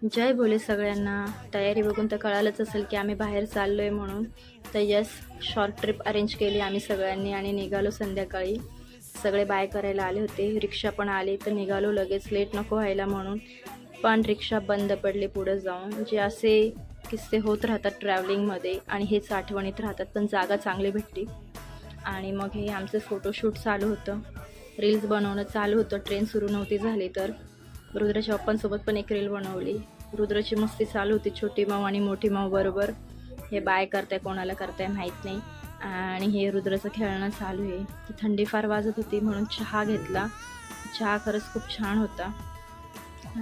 जय भोले सगळ्यांना. तयारी बघून तर कळालंच असेल की आम्ही बाहेर चाललो आहे म्हणून. तर यस, शॉर्ट ट्रिप अरेंज केली आम्ही सगळ्यांनी आणि निघालो संध्याकाळी. सगळे बाय करायला आले होते, रिक्षा पण आली, तर निघालो लगेच, लेट नको व्हायला म्हणून. पण रिक्षा बंद पडली पुढं जाऊन. जे असे किस्से होत राहतात ट्रॅव्हलिंगमध्ये आणि हेच आठवणीत राहतात, पण जागा चांगली भेटली. आणि मग हे आमचं फोटोशूट चालू होतं, रील्स बनवणं चालू होतं. ट्रेन सुरू नव्हती झाली तर रुद्राच्या पप्पांसोबत पण एक रील बनवली. रुद्राची मस्ती चालू होती, छोटी माऊ आणि मोठी माऊ बरोबर. हे बाय करताय, कोणाला करताय माहीत नाही. आणि हे रुद्राचं खेळणं चालू आहे. थंडी फार वाजत होती म्हणून चहा घेतला. चहा खरंच खूप छान होता.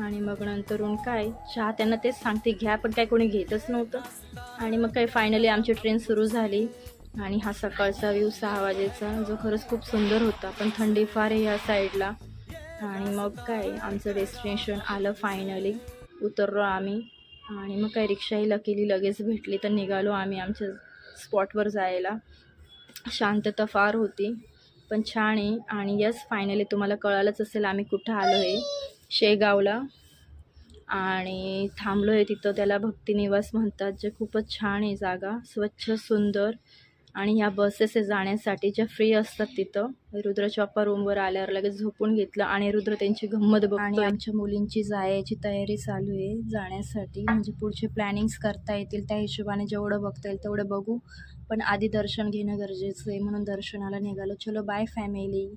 आणि मग नंतरून काय, चहा त्यांना तेच सांगते घ्या, पण काय कोणी घेतच नव्हतं. आणि मग काय फायनली आमची ट्रेन सुरू झाली. आणि हा सकाळचा व्ह्यू 6 वाजेचा, जो खरंच खूप सुंदर होता, पण थंडी फार आहे ह्या साईडला. आणि मग काय, आमचं डेस्टिनेशन आलं फायनली. उतरलो आम्ही. आणि मग काय, रिक्षाही लकीली लगेच भेटली, तर निघालो आम्ही आमच्या स्पॉटवर जायला. शांतता फार होती, पण छान आहे. आणि यस, फायनली तुम्हाला कळालंच असेल आम्ही कुठं आलो आहे, शेगावला. आणि थांबलो आहे तिथं, त्याला भक्तिनिवास म्हणतात, जे खूपच छान आहे जागा, स्वच्छ सुंदर. आणि ह्या बसेस आहे जाण्यासाठी, ज्या फ्री असतात तिथं. रुद्राच्या पप्पा रूमवर आल्यावर लगेच झोपून घेतलं आणि रुद्र त्यांची गंमत बघतोय. आणि आमच्या मुलींची जायची तयारी चालू आहे जाण्यासाठी, म्हणजे पुढचे प्लॅनिंग्स करता येतील त्या हिशोबाने, जेवढं बघता येईल तेवढं बघू. पण आधी दर्शन घेणं गरजेचं आहे, म्हणून दर्शनाला निघालो. चलो बाय फॅमिली.